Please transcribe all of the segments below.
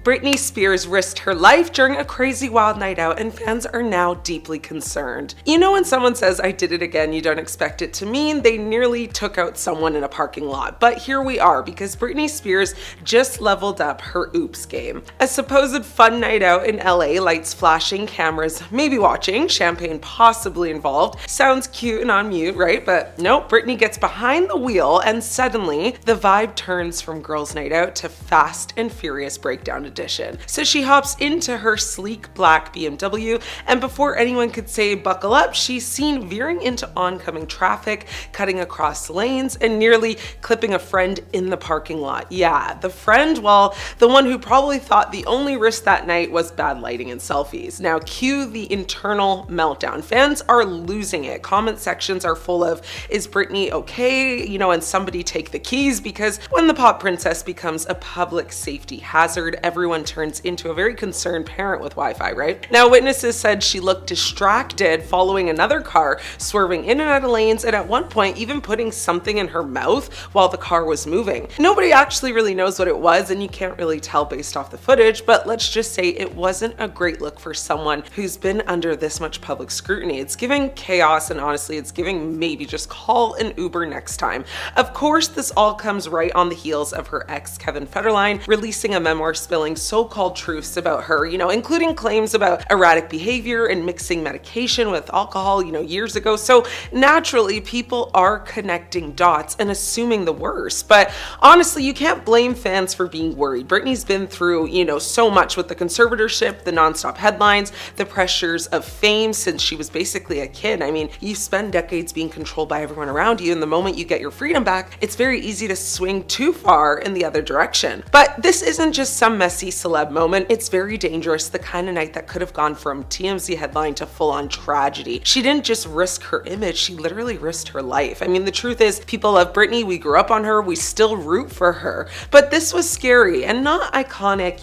Britney Spears risked her life during a crazy wild night out, and fans are now deeply concerned. You know when someone says, "I did it again," you don't expect it to mean they nearly took out someone in a parking lot. But here we are, because Britney Spears just leveled up her oops game. A supposed fun night out in LA, lights flashing, cameras maybe watching, champagne possibly involved. Sounds cute and on mute, right? But nope, Britney gets behind the wheel and suddenly the vibe turns from girls' night out to Fast and Furious Breakdown edition. So she hops into her sleek black BMW, and before anyone could say buckle up, she's seen veering into oncoming traffic, cutting across lanes, and nearly clipping a friend in the parking lot. Yeah, the friend, well, the one who probably thought the only risk that night was bad lighting and selfies. Now cue the internal meltdown. Fans are losing it. Comment sections are full of, "Is Britney okay?" And somebody take the keys, because when the pop princess becomes a public safety hazard, everyone turns into a very concerned parent with Wi-Fi, right? Now witnesses said she looked distracted following another car, swerving in and out of lanes, and at one point even putting something in her mouth while the car was moving. Nobody actually really knows what it was, and you can't really tell based off the footage, but let's just say it wasn't a great look for someone who's been under this much public scrutiny. It's giving chaos, and honestly, it's giving maybe just call an Uber next time. Of course, this all comes right on the heels of her ex, Kevin Federline, releasing a memoir spilling so-called truths about her, including claims about erratic behavior and mixing medication with alcohol, years ago. So naturally, people are connecting dots and assuming the worst. But honestly, you can't blame fans for being worried. Britney's been through, so much with the conservatorship, the nonstop headlines, the pressures of fame since she was basically a kid. I mean, you spend decades being controlled by everyone around you, and the moment you get your freedom back, it's very easy to swing too far in the other direction. But this isn't just some messy celeb moment, it's very dangerous, the kind of night that could have gone from TMZ headline to full-on tragedy. She didn't just risk her image, she literally risked her life. I mean, the truth is, people love Britney, we grew up on her, we still root for her. But this was scary, and not iconic,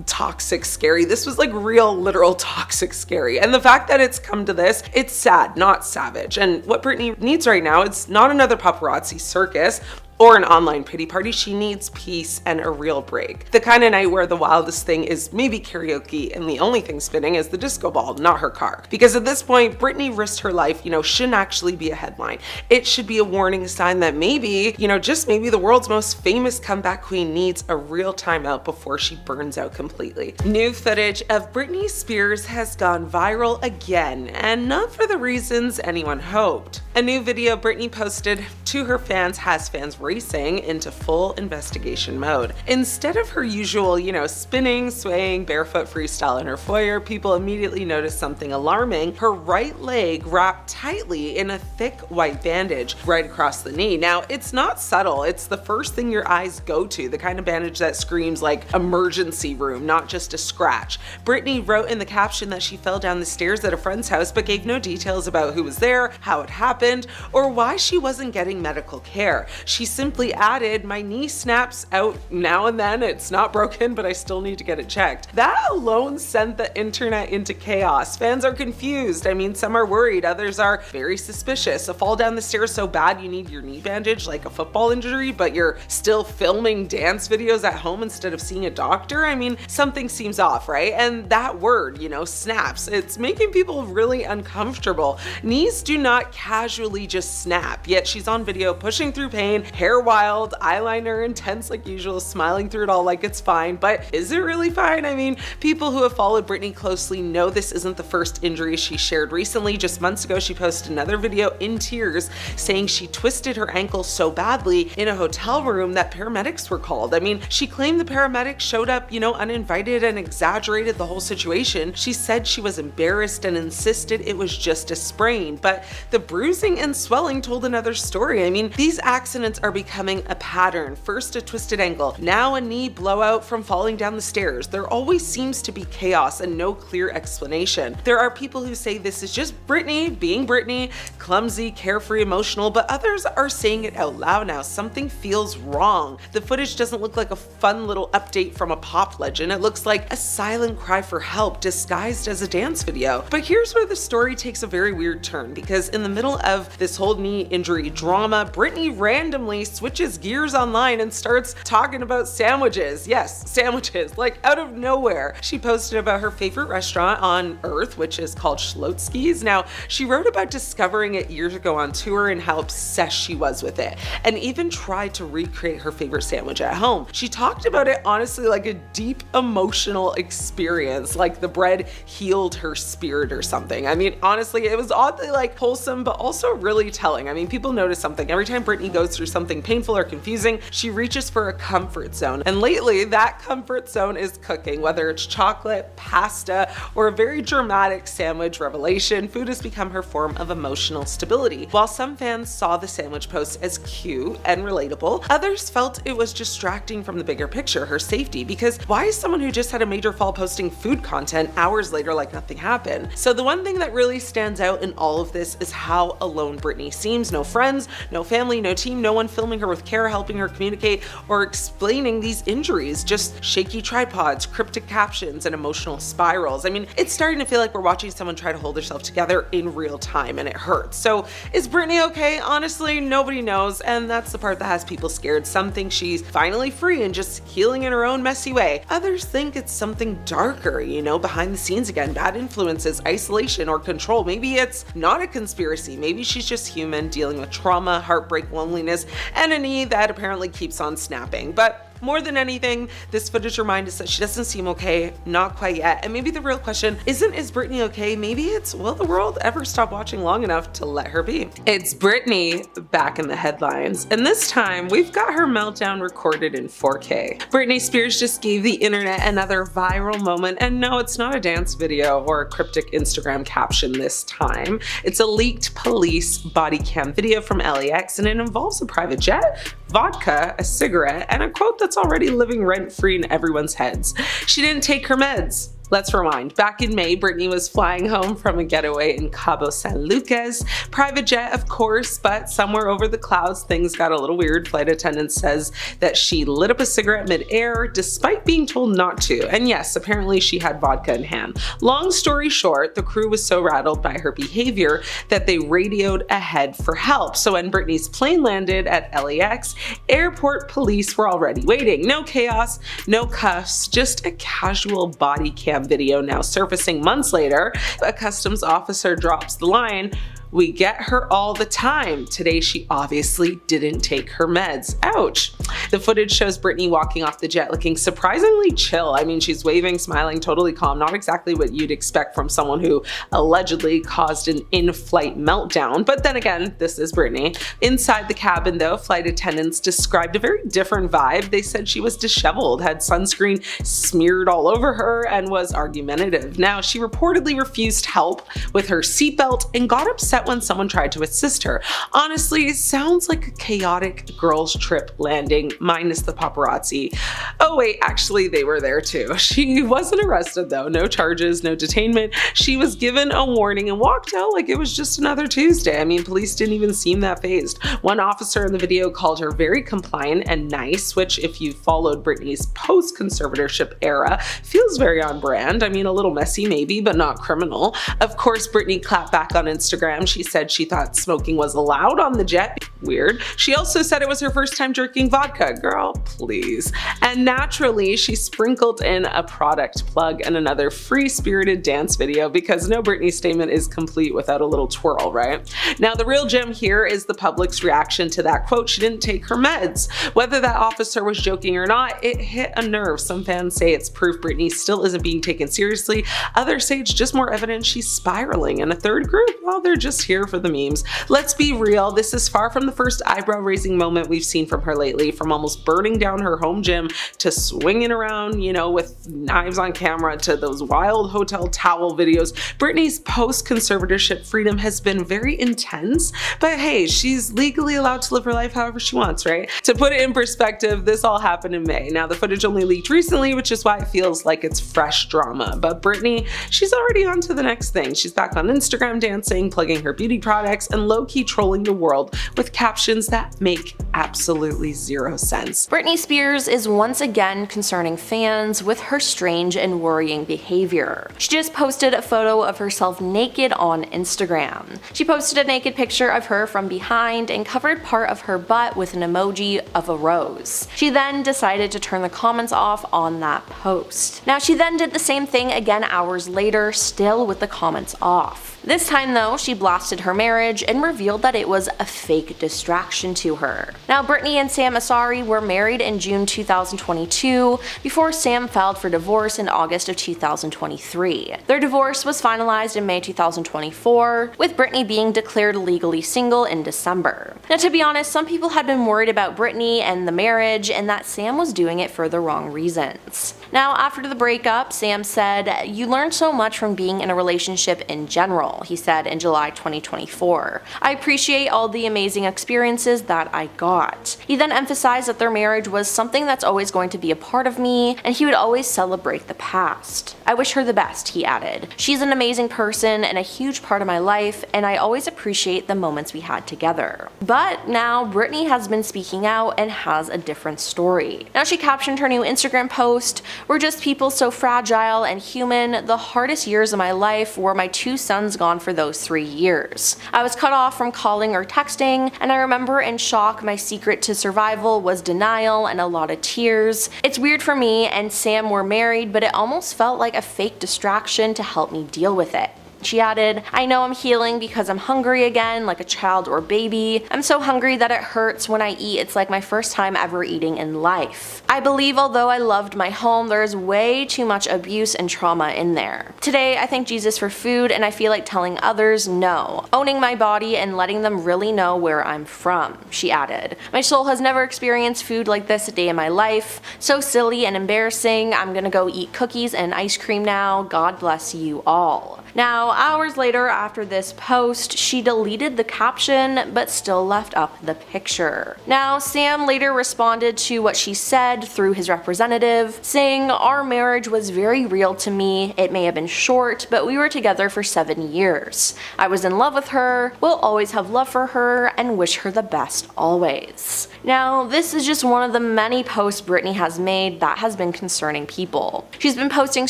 toxic scary. This was like real, literal toxic scary. And the fact that it's come to this, it's sad, not savage. And what Britney needs right now, it's not another paparazzi circus or an online pity party. She needs peace and a real break. The kind of night where the wildest thing is maybe karaoke and the only thing spinning is the disco ball, not her car. Because at this point, Britney risked her life, shouldn't actually be a headline. It should be a warning sign that maybe, just maybe the world's most famous comeback queen needs a real timeout before she burns out completely. New footage of Britney Spears has gone viral again, and not for the reasons anyone hoped. A new video Britney posted to her fans has fans racing into full investigation mode. Instead of her usual, spinning, swaying, barefoot freestyle in her foyer, people immediately noticed something alarming. Her right leg wrapped tightly in a thick white bandage right across the knee. Now, it's not subtle. It's the first thing your eyes go to, the kind of bandage that screams like emergency room, not just a scratch. Britney wrote in the caption that she fell down the stairs at a friend's house, but gave no details about who was there, how it happened, or why she wasn't getting medical care. She simply added, "My knee snaps out now and then. It's not broken, but I still need to get it checked." That alone sent the internet into chaos. Fans are confused. I mean, some are worried, others are very suspicious. A fall down the stairs so bad you need your knee bandage like a football injury, but you're still filming dance videos at home instead of seeing a doctor? I mean, something seems off, right? And that word, snaps, it's making people really uncomfortable. Knees do not casually just snap, yet she's on video pushing through pain, hair wild, eyeliner intense like usual, smiling through it all like it's fine. But is it really fine? I mean, people who have followed Britney closely know this isn't the first injury she shared recently. Just months ago, she posted another video in tears saying she twisted her ankle so badly in a hotel room that paramedics were called. I mean, she claimed the paramedics showed up, uninvited and exaggerated the whole situation. She said she was embarrassed and insisted it was just a sprain, but the bruising and swelling told another story. I mean, these accidents are becoming a pattern. First a twisted ankle, now a knee blowout from falling down the stairs. There always seems to be chaos and no clear explanation. There are people who say this is just Britney being Britney, clumsy, carefree, emotional, but others are saying it out loud now. Something feels wrong. The footage doesn't look like a fun little update from a pop legend. It looks like a silent cry for help disguised as a dance video. But here's where the story takes a very weird turn, because in the middle of of this whole knee injury drama, Britney randomly switches gears online and starts talking about sandwiches. Yes, sandwiches, like out of nowhere. She posted about her favorite restaurant on earth, which is called Schlotzsky's. Now, she wrote about discovering it years ago on tour and how obsessed she was with it, and even tried to recreate her favorite sandwich at home. She talked about it honestly like a deep emotional experience, like the bread healed her spirit or something. I mean, honestly, it was oddly like wholesome, but also really telling. I mean, people notice something. Every time Britney goes through something painful or confusing, she reaches for a comfort zone. And lately, that comfort zone is cooking. Whether it's chocolate, pasta, or a very dramatic sandwich revelation, food has become her form of emotional stability. While some fans saw the sandwich post as cute and relatable, others felt it was distracting from the bigger picture, her safety, because why is someone who just had a major fall posting food content hours later like nothing happened? So the one thing that really stands out in all of this is how alone Britney seems. No friends, no family, no team, no one filming her with care, helping her communicate, or explaining these injuries. Just shaky tripods, cryptic captions, and emotional spirals. I mean, it's starting to feel like we're watching someone try to hold herself together in real time, and it hurts. So is Britney okay? Honestly, nobody knows, and that's the part that has people scared. Some think she's finally free and just healing in her own messy way. Others think it's something darker, you know, behind the scenes again, bad influences, isolation, or control. Maybe it's not a conspiracy. Maybe she's just human dealing with trauma, heartbreak, loneliness, and a knee that apparently keeps on snapping. But more than anything, this footage reminds us that she doesn't seem okay, not quite yet. And maybe the real question isn't, is Britney okay? Maybe it's, will the world ever stop watching long enough to let her be? It's Britney back in the headlines. And this time, we've got her meltdown recorded in 4K. Britney Spears just gave the internet another viral moment. And no, it's not a dance video or a cryptic Instagram caption this time. It's a leaked police body cam video from LAX, and it involves a private jet, vodka, a cigarette, and a quote that's already living rent-free in everyone's heads. She didn't take her meds. Let's rewind. Back in May, Britney was flying home from a getaway in Cabo San Lucas. Private jet, of course, but somewhere over the clouds, things got a little weird. Flight attendant says that she lit up a cigarette mid-air despite being told not to. And yes, apparently she had vodka in hand. Long story short, the crew was so rattled by her behavior that they radioed ahead for help. So when Britney's plane landed at LAX, airport police were already waiting. No chaos, no cuffs, just a casual body cam video now surfacing months later. A customs officer drops the line, "We get her all the time. Today she obviously didn't take her meds." Ouch. The footage shows Britney walking off the jet looking surprisingly chill. I mean, she's waving, smiling, totally calm. Not exactly what you'd expect from someone who allegedly caused an in-flight meltdown. But then again, this is Britney. Inside the cabin though, flight attendants described a very different vibe. They said she was disheveled, had sunscreen smeared all over her, and was argumentative. Now, she reportedly refused help with her seatbelt and got upset when someone tried to assist her. Honestly, it sounds like a chaotic girls' trip landing, minus the paparazzi. Oh wait, actually they were there too. She wasn't arrested though, no charges, no detainment. She was given a warning and walked out like it was just another Tuesday. I mean, police didn't even seem that fazed. One officer in the video called her very compliant and nice, which if you followed Britney's post-conservatorship era, feels very on brand. I mean, a little messy maybe, but not criminal. Of course, Britney clapped back on Instagram. She said she thought smoking was allowed on the jet. Weird. She also said it was her first time drinking vodka. Girl, please. And naturally, she sprinkled in a product plug and another free-spirited dance video, because no Britney statement is complete without a little twirl, right? Now, the real gem here is the public's reaction to that quote, "She didn't take her meds." Whether that officer was joking or not, it hit a nerve. Some fans say it's proof Britney still isn't being taken seriously. Others say it's just more evidence she's spiraling. And a third group, well, they're just here for the memes. Let's be real, this is far from the first eyebrow-raising moment we've seen from her lately, from almost burning down her home gym to swinging around, you know, with knives on camera, to those wild hotel towel videos. Britney's post-conservatorship freedom has been very intense, but hey, she's legally allowed to live her life however she wants, right? To put it in perspective, this all happened in May. Now, the footage only leaked recently, which is why it feels like it's fresh drama, but Britney, she's already on to the next thing. She's back on Instagram dancing, plugging her beauty products and low-key trolling the world with captions that make absolutely zero sense. Britney Spears is once again concerning fans with her strange and worrying behavior. She just posted a photo of herself naked on Instagram. She posted a naked picture of her from behind and covered part of her butt with an emoji of a rose. She then decided to turn the comments off on that post. Now, she then did the same thing again hours later, still with the comments off. This time though, she blasted her marriage and revealed that it was a fake distraction to her. Now, Britney and Sam Asghari were married in June 2022 before Sam filed for divorce in August of 2023. Their divorce was finalized in May 2024, with Britney being declared legally single in December. Now, to be honest, some people had been worried about Britney and the marriage and that Sam was doing it for the wrong reasons. Now, after the breakup, Sam said, "You learn so much from being in a relationship in general," he said in July 2024. "I appreciate all the amazing experiences that I got." He then emphasized that their marriage was something that's always going to be a part of me, and he would always celebrate the past. "I wish her the best," he added. "She's an amazing person and a huge part of my life, and I always appreciate the moments we had together." But now Britney has been speaking out and has a different story. Now, she captioned her new Instagram post, "We're just people so fragile and human. The hardest years of my life were my 2 sons gone for those 3 years. I was cut off from calling or texting, and I remember in shock my secret to survival was denial and a lot of tears. It's weird for me and Sam were married, but it almost felt like a fake distraction to help me deal with it." She added, "I know I'm healing because I'm hungry again, like a child or baby. I'm so hungry that it hurts when I eat. It's like my first time ever eating in life. I believe although I loved my home, there is way too much abuse and trauma in there. Today, I thank Jesus for food, and I feel like telling others no, owning my body and letting them really know where I'm from," she added. "My soul has never experienced food like this a day in my life. So silly and embarrassing. I'm gonna go eat cookies and ice cream now. God bless you all." Now, hours later after this post, she deleted the caption but still left up the picture. Now, Sam later responded to what she said through his representative, saying, "Our marriage was very real to me. It may have been short, but we were together for 7 years. I was in love with her, will always have love for her, and wish her the best always." Now, this is just one of the many posts Britney has made that has been concerning people. She's been posting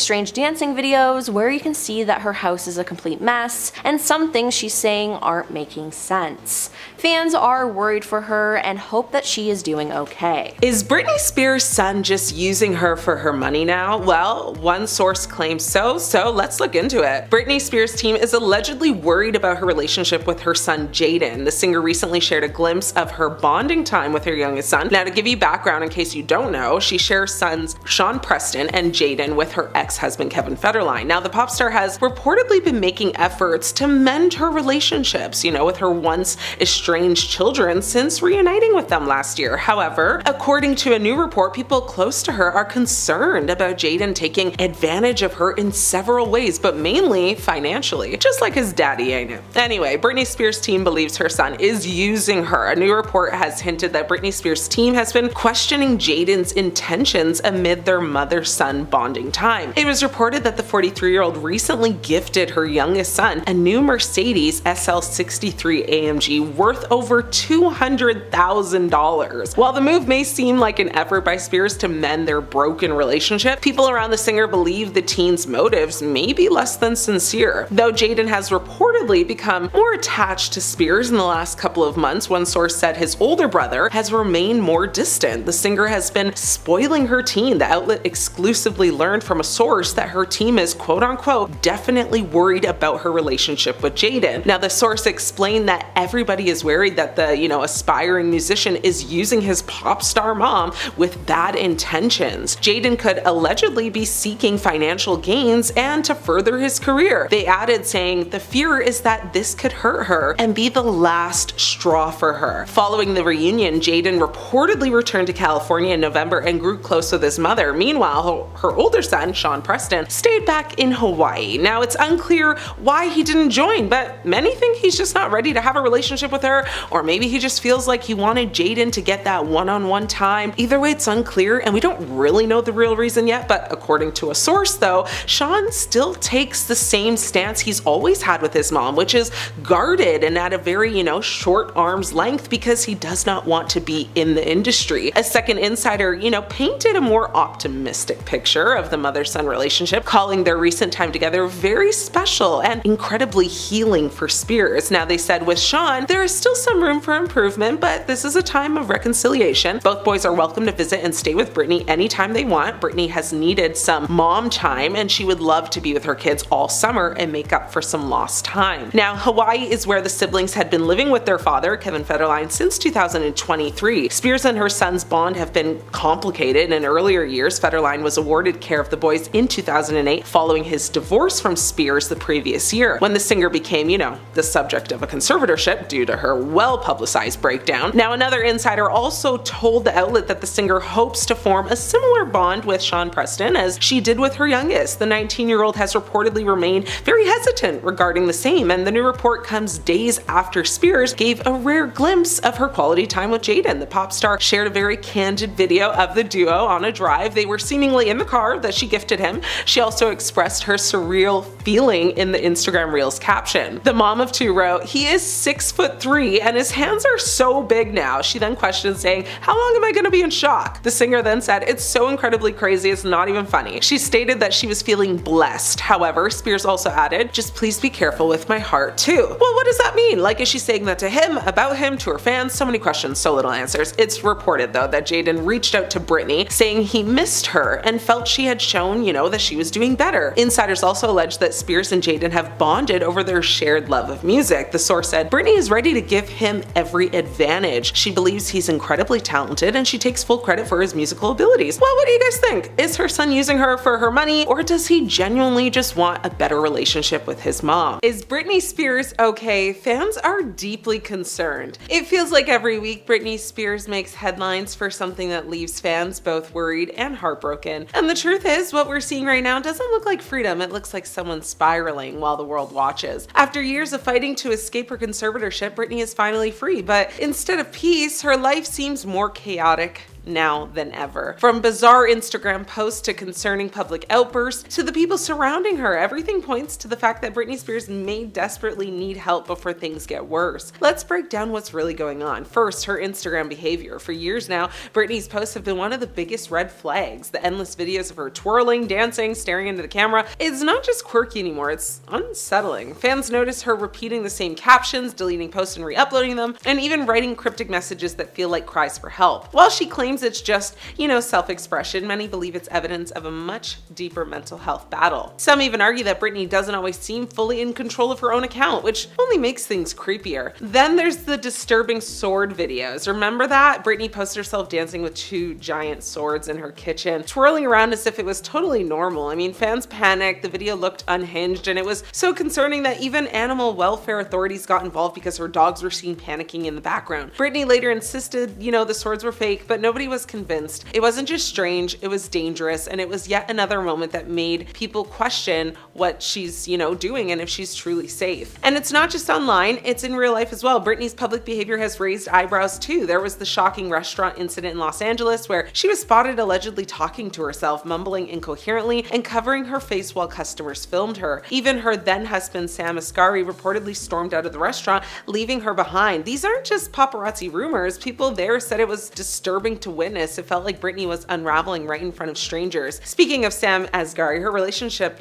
strange dancing videos where you can see that her house is a complete mess, and some things she's saying aren't making sense. Fans are worried for her and hope that she is doing okay. Is Britney Spears' son just using her for her money now? Well, one source claims so let's look into it. Britney Spears' team is allegedly worried about her relationship with her son Jaden. The singer recently shared a glimpse of her bonding time with her youngest son. Now, to give you background in case you don't know, she shares sons Sean Preston and Jaden with her ex-husband Kevin Federline. Now, the pop star has reportedly been making efforts to mend her relationships, with her once estranged children since reuniting with them last year. However, according to a new report, people close to her are concerned about Jaden taking advantage of her in several ways, but mainly financially, just like his daddy, ain't it? Anyway, Britney Spears' team believes her son is using her. A new report has hinted that Britney Spears' team has been questioning Jaden's intentions amid their mother-son bonding time. It was reported that the 43-year-old recently gifted her youngest son a new Mercedes SL63 AMG worth over $200,000. While the move may seem like an effort by Spears to mend their broken relationship, people around the singer believe the teen's motives may be less than sincere. Though Jaden has reportedly become more attached to Spears in the last couple of months, one source said his older brother has remained more distant. The singer has been spoiling her teen. The outlet exclusively learned from a source that her team is quote-unquote definitely worried about her relationship with Jaden. Now, the source explained that everybody is worried that the, aspiring musician is using his pop star mom with bad intentions. Jaden could allegedly be seeking financial gains and to further his career. They added, saying, "The fear is that this could hurt her and be the last straw for her." Following the reunion, Jaden reportedly returned to California in November and grew close with his mother. Meanwhile, her older son, Sean Preston, stayed back in Hawaii. Now, it's unclear why he didn't join, but many think he's just not ready to have a relationship with her, or maybe he just feels like he wanted Jaden to get that one-on-one time. Either way, it's unclear, and we don't really know the real reason yet, but according to a source though, Sean still takes the same stance he's always had with his mom, which is guarded and at a very, short arm's length because he does not want to be in the industry. A second insider, painted a more optimistic picture of the mother-son relationship, calling their recent time together very special and incredibly healing for Spears. Now, they said with Sean, there is still some room for improvement, but this is a time of reconciliation. Both boys are welcome to visit and stay with Britney anytime they want. Britney has needed some mom time, and she would love to be with her kids all summer and make up for some lost time. Now, Hawaii is where the siblings had been living with their father, Kevin Federline, since 2023. Spears and her son's bond have been complicated. In earlier years, Federline was awarded care of the boys in 2008 following his divorce from Spears the previous year, when the singer became, the subject of a conservatorship due to her well-publicized breakdown. Now, another insider also told the outlet that the singer hopes to form a similar bond with Sean Preston as she did with her youngest. The 19-year-old has reportedly remained very hesitant regarding the same, and the new report comes days after Spears gave a rare glimpse of her quality time with Jaden. The pop star shared a very candid video of the duo on a drive. They were seemingly in the car that she gifted him. She also expressed her surreal feeling in the Instagram Reels caption. The mom of two wrote, "He is 6'3" and his hands are so big now." She then questioned, saying, "How long am I going to be in shock?" The singer then said, "It's so incredibly crazy, it's not even funny." She stated that she was feeling blessed. However, Spears also added, "Just please be careful with my heart too." Well, what does that mean? Like, is she saying that to him, about him, to her fans? So many questions, so little answers. It's reported though that Jaden reached out to Britney saying he missed her and felt she had shown, that she was doing better. Insiders also alleged that Spears and Jaden have bonded over their shared love of music. The source said, "Britney is ready to give him every advantage. She believes he's incredibly talented and she takes full credit for his musical abilities." Well, what do you guys think? Is her son using her for her money, or does he genuinely just want a better relationship with his mom? Is Britney Spears okay? Fans are deeply concerned. It feels like every week Britney Spears makes headlines for something that leaves fans both worried and heartbroken. And the truth is, what we're seeing right now doesn't look like freedom. It looks like someone spiraling while the world watches. After years of fighting to escape her conservatorship, Britney is finally free, but instead of peace, her life seems more chaotic now than ever. From bizarre Instagram posts to concerning public outbursts to the people surrounding her, everything points to the fact that Britney Spears may desperately need help before things get worse. Let's break down what's really going on. First, her Instagram behavior. For years now, Britney's posts have been one of the biggest red flags. The endless videos of her twirling, dancing, staring into the camera is not just quirky anymore, it's unsettling. Fans notice her repeating the same captions, deleting posts and re-uploading them, and even writing cryptic messages that feel like cries for help. While she claims it's just, self-expression, many believe it's evidence of a much deeper mental health battle. Some even argue that Britney doesn't always seem fully in control of her own account, which only makes things creepier. Then there's the disturbing sword videos. Remember that? Britney posted herself dancing with two giant swords in her kitchen, twirling around as if it was totally normal. I mean, fans panicked, the video looked unhinged, and it was so concerning that even animal welfare authorities got involved because her dogs were seen panicking in the background. Britney later insisted, the swords were fake, but nobody was convinced. It wasn't just strange, it was dangerous, and it was yet another moment that made people question what she's, doing and if she's truly safe. And it's not just online, it's in real life as well. Britney's public behavior has raised eyebrows too. There was the shocking restaurant incident in Los Angeles where she was spotted allegedly talking to herself, mumbling incoherently and covering her face while customers filmed her. Even her then husband Sam Asghari reportedly stormed out of the restaurant, leaving her behind. These aren't just paparazzi rumors. People there said it was disturbing to witness. It felt like Britney was unraveling right in front of strangers. Speaking of Sam Asghari, her relationship,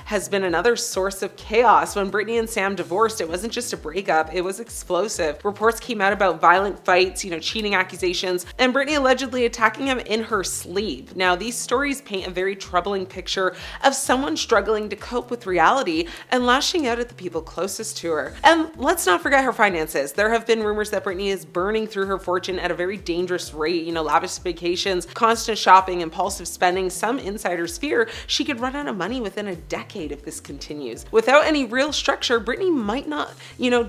has been another source of chaos. When Britney and Sam divorced, it wasn't just a breakup, it was explosive. Reports came out about violent fights, cheating accusations, and Britney allegedly attacking him in her sleep. Now, these stories paint a very troubling picture of someone struggling to cope with reality and lashing out at the people closest to her. And let's not forget her finances. There have been rumors that Britney is burning through her fortune at a very dangerous rate. lavish vacations, constant shopping, impulsive spending, some insiders fear she could run out of money within a decade if this continues. Without any real structure, Britney might not,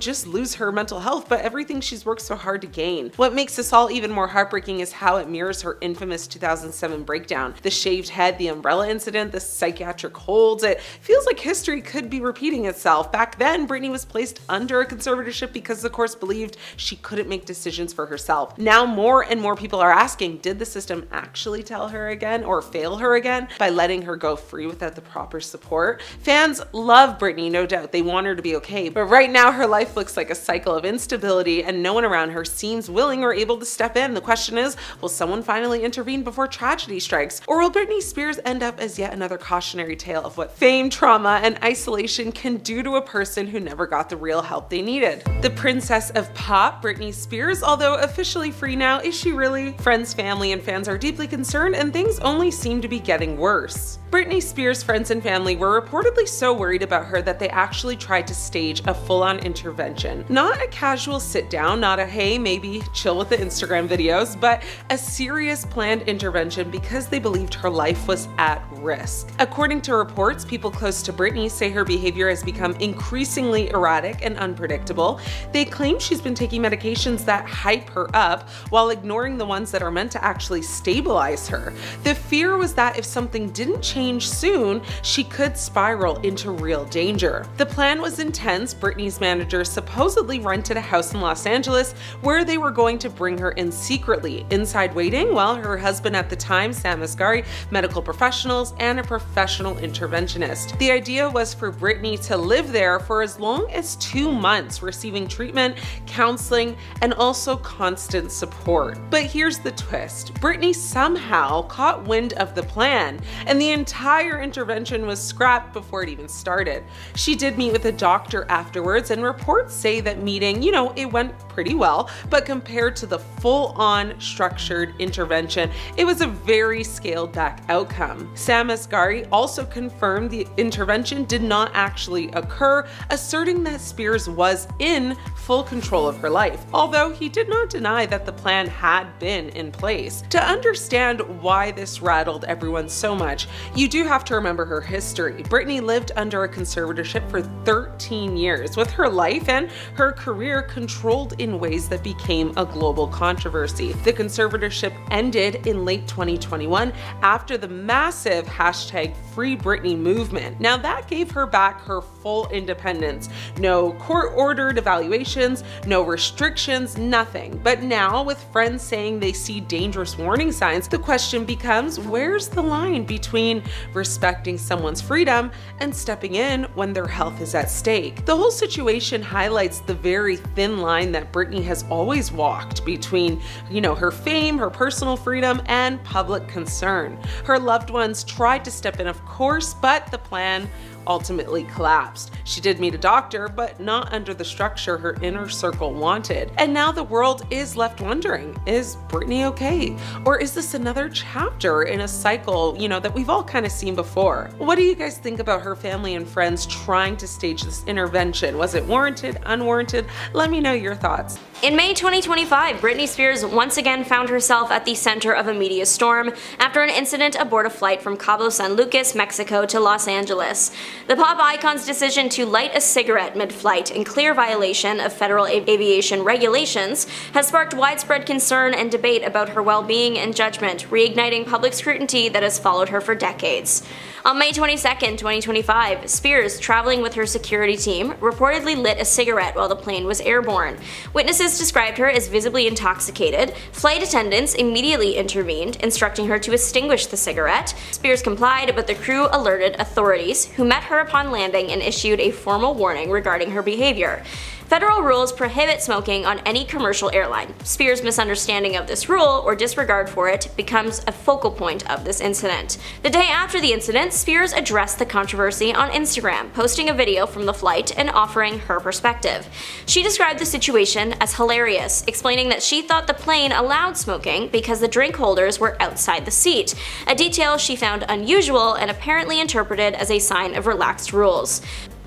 just lose her mental health, but everything she's worked so hard to gain. What makes this all even more heartbreaking is how it mirrors her infamous 2007 breakdown. The shaved head, the umbrella incident, the psychiatric holds. It feels like history could be repeating itself. Back then, Britney was placed under a conservatorship because the courts believed she couldn't make decisions for herself. Now more and more people are asking, did the system actually tell her again or fail her again by letting her go free without the proper support? Fans love Britney, no doubt. They want her to be okay, but right now her life looks like a cycle of instability and no one around her seems willing or able to step in. The question is, will someone finally intervene before tragedy strikes? Or will Britney Spears end up as yet another cautionary tale of what fame, trauma, and isolation can do to a person who never got the real help they needed? The princess of pop, Britney Spears, although officially free now, is she really? Friends, family, and fans are deeply concerned, and things only seem to be getting worse. Britney Spears' friends and family were reportedly so worried about her that they actually tried to stage a full-on intervention. Not a casual sit-down, not a hey, maybe chill with the Instagram videos, but a serious planned intervention because they believed her life was at risk. According to reports, people close to Britney say her behavior has become increasingly erratic and unpredictable. They claim she's been taking medications that hype her up while ignoring the ones that are meant to actually stabilize her. The fear was that if something didn't change soon, she could spiral into real danger. The plan was intense. Britney's manager supposedly rented a house in Los Angeles where they were going to bring her in secretly, inside waiting while her husband at the time, Sam Asghari, medical professionals, and a professional interventionist. The idea was for Britney to live there for as long as 2 months, receiving treatment, counseling, and also constant support. But here's the twist. Britney somehow caught wind of the plan, and the entire intervention was scrapped before it even started. She did meet with a doctor afterwards, and reports say that meeting, it went pretty well, but compared to the full-on structured intervention, it was a very scaled back outcome. Sam Asghari also confirmed the intervention did not actually occur, asserting that Spears was in full control of her life, although he did not deny that the plan had been in place. To understand why this rattled everyone so much, you do have to remember her history. Britney lived under a conservatorship for 13 years, with her life and her career controlled in ways that became a global controversy. The conservatorship ended in late 2021 after the massive #FreeBritney movement. Now that gave her back her full independence. No court-ordered evaluations, no restrictions, nothing. But now, with friends saying they see dangerous warning signs, the question becomes, where's the line between respecting someone's freedom and stepping in when their health is at stake? The whole situation highlights the very thin line that Britney has always walked between, her fame, her personal freedom, and public concern. Her loved ones tried to step in, of course, but the plan ultimately collapsed. She did meet a doctor, but not under the structure her inner circle wanted. And now the world is left wondering, is Britney okay? Or is this another chapter in a cycle, that we've all kind of seen before? What do you guys think about her family and friends trying to stage this intervention? Was it warranted, unwarranted? Let me know your thoughts. In May 2025, Britney Spears once again found herself at the center of a media storm after an incident aboard a flight from Cabo San Lucas, Mexico to Los Angeles. The pop icon's decision to light a cigarette mid-flight in clear violation of federal aviation regulations has sparked widespread concern and debate about her well-being and judgment, reigniting public scrutiny that has followed her for decades. On May 22, 2025, Spears, traveling with her security team, reportedly lit a cigarette while the plane was airborne. Witnesses described her as visibly intoxicated. Flight attendants immediately intervened, instructing her to extinguish the cigarette. Spears complied, but the crew alerted authorities, who met her upon landing and issued a formal warning regarding her behavior. Federal rules prohibit smoking on any commercial airline. Spears' misunderstanding of this rule, or disregard for it, becomes a focal point of this incident. The day after the incident, Spears addressed the controversy on Instagram, posting a video from the flight and offering her perspective. She described the situation as hilarious, explaining that she thought the plane allowed smoking because the drink holders were outside the seat, a detail she found unusual and apparently interpreted as a sign of relaxed rules.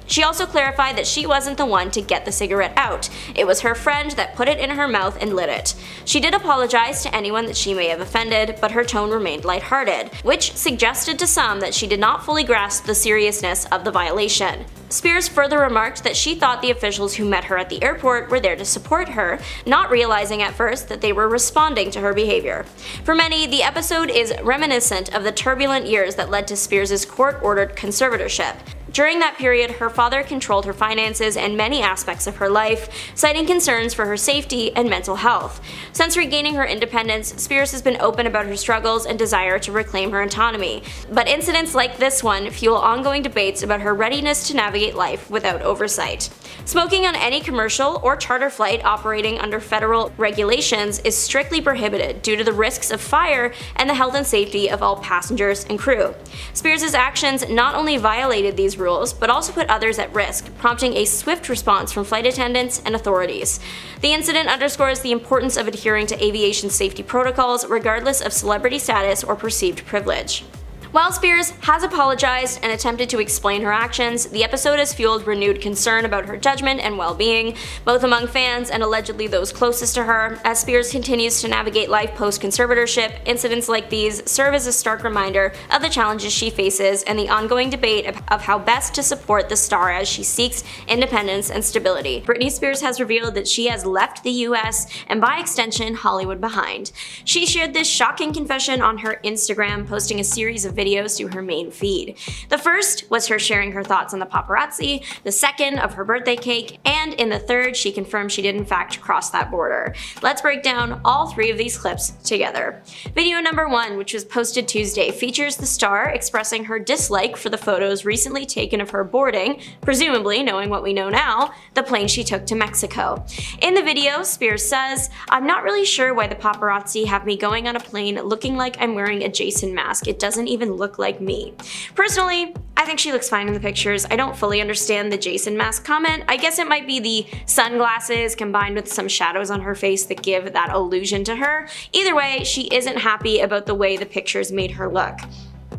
She also clarified that she wasn't the one to get the cigarette out. It was her friend that put it in her mouth and lit it. She did apologize to anyone that she may have offended, but her tone remained lighthearted, which suggested to some that she did not fully grasp the seriousness of the violation. Spears further remarked that she thought the officials who met her at the airport were there to support her, not realizing at first that they were responding to her behavior. For many, the episode is reminiscent of the turbulent years that led to Spears' court-ordered conservatorship. During that period, her father controlled her finances and many aspects of her life, citing concerns for her safety and mental health. Since regaining her independence, Spears has been open about her struggles and desire to reclaim her autonomy. But incidents like this one fuel ongoing debates about her readiness to navigate life without oversight. Smoking on any commercial or charter flight operating under federal regulations is strictly prohibited due to the risks of fire and the health and safety of all passengers and crew. Spears' actions not only violated these rules, but also put others at risk, prompting a swift response from flight attendants and authorities. The incident underscores the importance of adhering to aviation safety protocols regardless of celebrity status or perceived privilege. While Spears has apologized and attempted to explain her actions, the episode has fueled renewed concern about her judgment and well-being, both among fans and allegedly those closest to her. As Spears continues to navigate life post-conservatorship, incidents like these serve as a stark reminder of the challenges she faces and the ongoing debate of how best to support the star as she seeks independence and stability. Britney Spears has revealed that she has left the US and by extension Hollywood behind. She shared this shocking confession on her Instagram, posting a series of videos to her main feed. The first was her sharing her thoughts on the paparazzi, the second of her birthday cake, and in the third she confirmed she did in fact cross that border. Let's break down all three of these clips together. Video number 1, which was posted Tuesday, features the star expressing her dislike for the photos recently taken of her boarding, presumably, knowing what we know now, the plane she took to Mexico. In the video, Spears says, "I'm not really sure why the paparazzi have me going on a plane looking like I'm wearing a Jason mask. It doesn't even look like me." Personally, I think she looks fine in the pictures. I don't fully understand the Jason mask comment. I guess it might be the sunglasses combined with some shadows on her face that give that illusion to her. Either way, she isn't happy about the way the pictures made her look.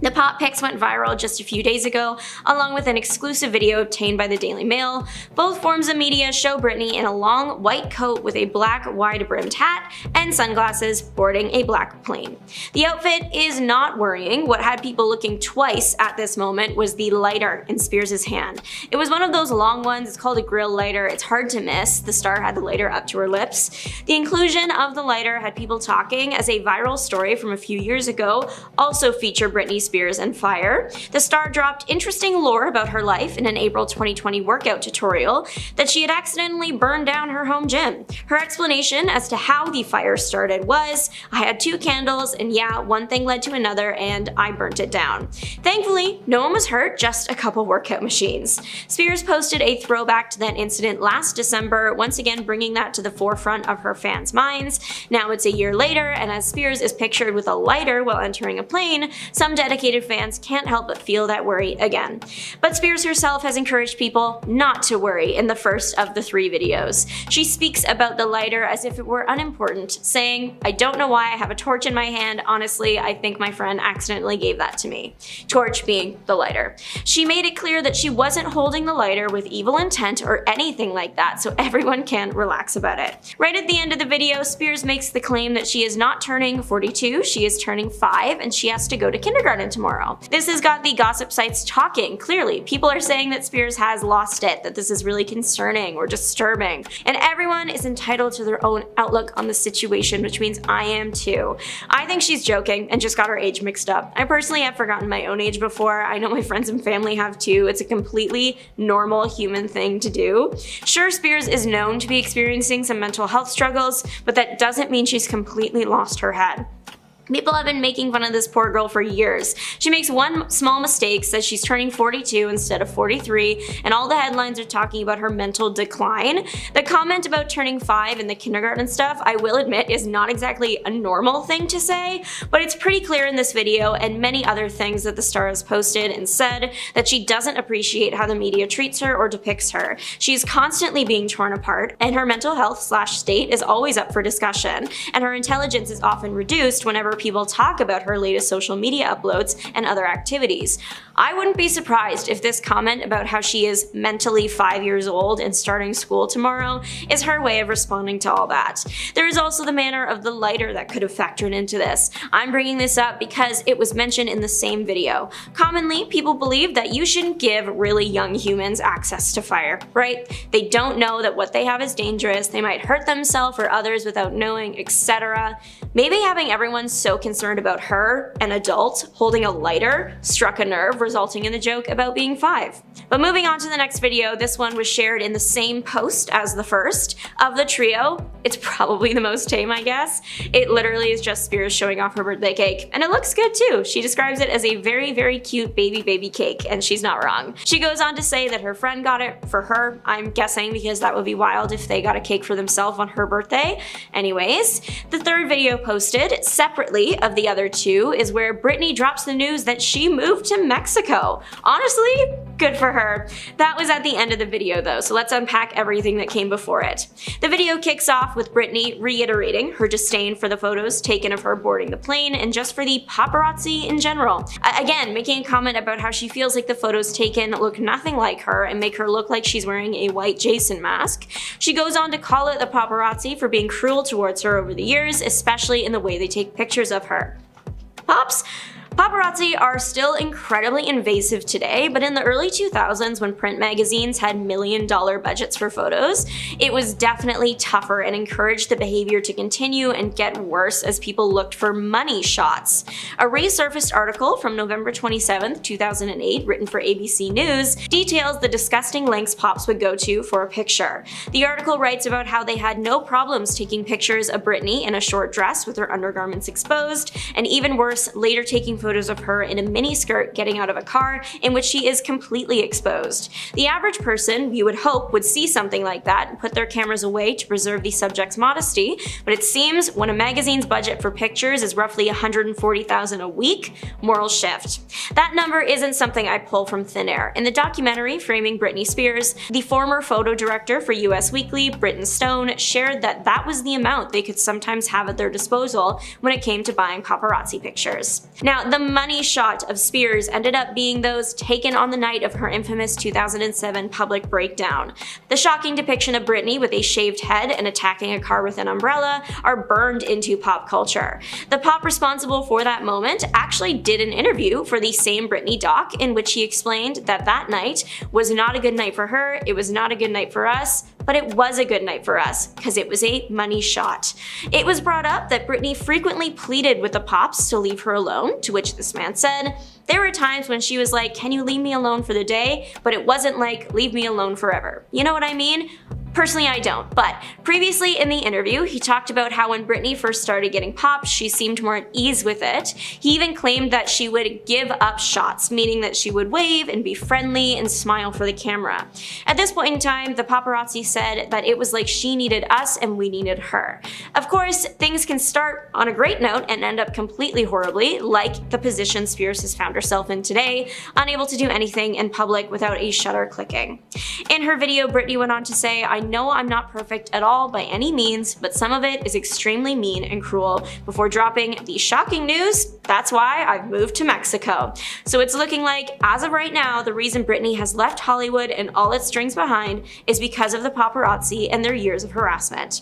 The pop pics went viral just a few days ago, along with an exclusive video obtained by the Daily Mail. Both forms of media show Britney in a long white coat with a black wide-brimmed hat and sunglasses boarding a black plane. The outfit is not worrying. What had people looking twice at this moment was the lighter in Spears' hand. It was one of those long ones. It's called a grill lighter. It's hard to miss. The star had the lighter up to her lips. The inclusion of the lighter had people talking, as a viral story from a few years ago also featured Britney Spears and fire. The star dropped interesting lore about her life in an April 2020 workout tutorial that she had accidentally burned down her home gym. Her explanation as to how the fire started was, "I had 2 candles and yeah, one thing led to another and I burnt it down." Thankfully, no one was hurt, just a couple workout machines. Spears posted a throwback to that incident last December, once again bringing that to the forefront of her fans' minds. Now it's a year later, and as Spears is pictured with a lighter while entering a plane, some dedicated fans can't help but feel that worry again. But Spears herself has encouraged people not to worry in the first of the 3 videos. She speaks about the lighter as if it were unimportant, saying, "I don't know why I have a torch in my hand. Honestly, I think my friend accidentally gave that to me." Torch being the lighter. She made it clear that she wasn't holding the lighter with evil intent or anything like that, so everyone can relax about it. Right at the end of the video, Spears makes the claim that she is not turning 42, she is turning 5, and she has to go to kindergarten tomorrow. This has got the gossip sites talking. Clearly, people are saying that Spears has lost it, that this is really concerning or disturbing, and everyone is entitled to their own outlook on the situation, which means I am too. I think she's joking and just got her age mixed up. I personally have forgotten my own age before. I know my friends and family have too. It's a completely normal human thing to do. Sure, Spears is known to be experiencing some mental health struggles, but that doesn't mean she's completely lost her head. People have been making fun of this poor girl for years. She makes one small mistake, says she's turning 42 instead of 43, and all the headlines are talking about her mental decline. The comment about turning 5 and the kindergarten stuff, I will admit, is not exactly a normal thing to say, but it's pretty clear in this video and many other things that the star has posted and said that she doesn't appreciate how the media treats her or depicts her. She's constantly being torn apart, and her mental health/state is always up for discussion, and her intelligence is often reduced whenever people talk about her latest social media uploads and other activities. I wouldn't be surprised if this comment about how she is mentally 5 years old and starting school tomorrow is her way of responding to all that. There is also the manner of the lighter that could have factored into this. I'm bringing this up because it was mentioned in the same video. Commonly, people believe that you shouldn't give really young humans access to fire, right? They don't know that what they have is dangerous, they might hurt themselves or others without knowing, etc. Maybe having everyone so concerned about her, an adult, holding a lighter, struck a nerve, resulting in the joke about being 5. But moving on to the next video, this one was shared in the same post as the first. Of the trio, it's probably the most tame, I guess. It literally is just Spears showing off her birthday cake, and it looks good too. She describes it as a very, very cute baby cake, and she's not wrong. She goes on to say that her friend got it for her, I'm guessing because that would be wild if they got a cake for themselves on her birthday. Anyways, the third video posted, separately of the other two, is where Britney drops the news that she moved to Mexico. Honestly, good for her. That was at the end of the video though, so let's unpack everything that came before it. The video kicks off with Britney reiterating her disdain for the photos taken of her boarding the plane and just for the paparazzi in general. Again, making a comment about how she feels like the photos taken look nothing like her and make her look like she's wearing a white Jason mask. She goes on to call out the paparazzi for being cruel towards her over the years, especially in the way they take pictures of her. Paparazzi are still incredibly invasive today, but in the early 2000s when print magazines had million-dollar budgets for photos, it was definitely tougher and encouraged the behavior to continue and get worse as people looked for money shots. A resurfaced article from November 27, 2008, written for ABC News, details the disgusting lengths pops would go to for a picture. The article writes about how they had no problems taking pictures of Britney in a short dress with her undergarments exposed, and even worse, later taking photos of her in a miniskirt getting out of a car in which she is completely exposed. The average person, you would hope, would see something like that and put their cameras away to preserve the subject's modesty, but it seems when a magazine's budget for pictures is roughly $140,000 a week, morals shift. That number isn't something I pull from thin air. In the documentary Framing Britney Spears, the former photo director for US Weekly, Britton Stone, shared that that was the amount they could sometimes have at their disposal when it came to buying paparazzi pictures. Now, the money shot of Spears ended up being those taken on the night of her infamous 2007 public breakdown. The shocking depiction of Britney with a shaved head and attacking a car with an umbrella are burned into pop culture. The pop responsible for that moment actually did an interview for the same Britney doc in which he explained that that night was not a good night for her, it was not a good night for us, but it was a good night for us because it was a money shot. It was brought up that Britney frequently pleaded with the pops to leave her alone, to which this man said, "There were times when she was like, 'Can you leave me alone for the day?' But it wasn't like, 'Leave me alone forever.' You know what I mean?" Personally, I don't, but previously in the interview, he talked about how when Britney first started getting popped, she seemed more at ease with it. He even claimed that she would give up shots, meaning that she would wave and be friendly and smile for the camera. At this point in time, the paparazzi said that it was like she needed us and we needed her. Of course, things can start on a great note and end up completely horribly, like the position Spears has found herself in today, unable to do anything in public without a shutter clicking. In her video, Britney went on to say, "I know I'm not perfect at all by any means, but some of it is extremely mean and cruel," before dropping the shocking news, "That's why I've moved to Mexico." So it's looking like, as of right now, the reason Britney has left Hollywood and all its strings behind is because of the paparazzi and their years of harassment.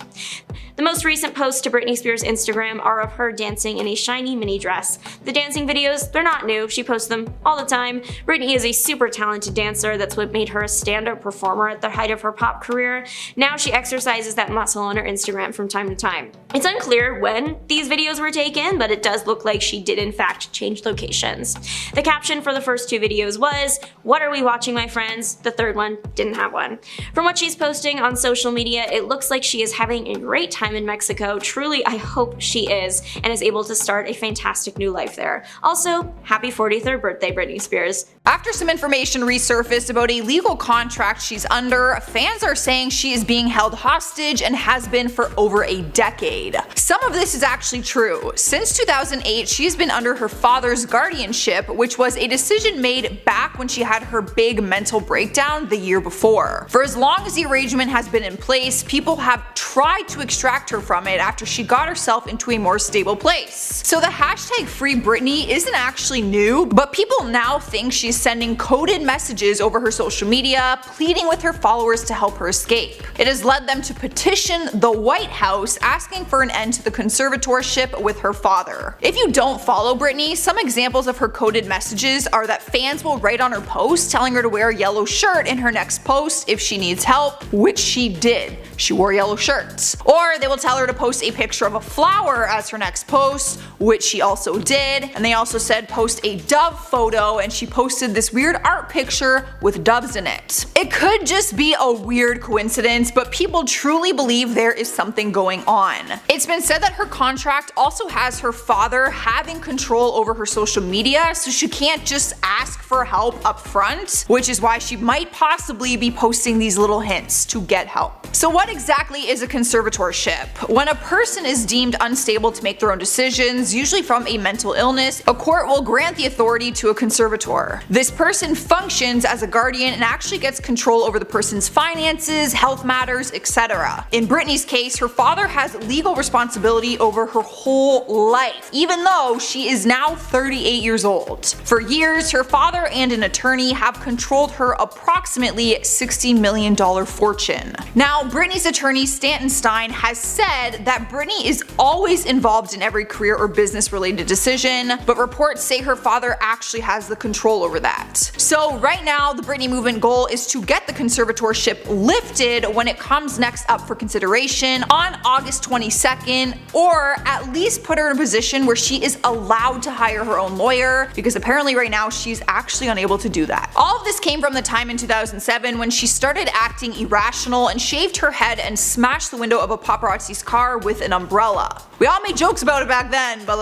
The most recent posts to Britney Spears' Instagram are of her dancing in a shiny mini dress. The dancing videos, they're not new, she posts them all the time. Britney is a super talented dancer, that's what made her a standout performer at the height of her pop career. Now she exercises that muscle on her Instagram from time to time. It's unclear when these videos were taken, but it does look like she did in fact change locations. The caption for the first two videos was, "What are we watching, my friends?" The third one didn't have one. From what she's posting on social media, it looks like she is having a great time in Mexico. Truly, I hope she is, and is able to start a fantastic new life there. Also, happy 43rd birthday, Britney Spears. After some information resurfaced about a legal contract she's under, fans are saying she is being held hostage and has been for over a decade. Some of this is actually true. Since 2008, she has been under her father's guardianship, which was a decision made back when she had her big mental breakdown the year before. For as long as the arrangement has been in place, people have tried to extract her from it after she got herself into a more stable place. So the hashtag FreeBritney isn't actually new, but people now think she's sending coded messages over her social media, pleading with her followers to help her escape. It has led them to petition the White House asking for an end to the conservatorship with her father. If you don't follow Britney, some examples of her coded messages are that fans will write on her post telling her to wear a yellow shirt in her next post if she needs help, which she did. She wore yellow shirts. Or they will tell her to post a picture of a flower as her next post, which she also did. And they also said post a dove photo, and she posted this weird art picture with doves in it. It could just be a weird coincidence, but people truly believe there is something going on. It's been said that her contract also has her father having control over her social media, so she can't just ask for help up front, which is why she might possibly be posting these little hints to get help. So what exactly is a conservatorship? When a person is deemed unstable to make their own decisions, usually from a mental illness, a court will grant the authority to a conservator. This person functions as a guardian and actually gets control over the person's finances, health matters, etc. In Britney's case, her father has legal responsibility over her whole life, even though she is now 38 years old. For years, her father and an attorney have controlled her approximately $60 million fortune. Now, Britney's attorney Stanton Stein has said that Britney is always involved in every career or business related decision, but reports say her father actually has the control over that. So right now, the Britney movement goal is to get the conservatorship lifted when it comes next up for consideration on August 22nd, or at least put her in a position where she is allowed to hire her own lawyer, because apparently right now she's actually unable to do that. All of this came from the time in 2007 when she started acting irrational and shaved her head and smashed the window of a paparazzi's car with an umbrella. We all made jokes about it back then, but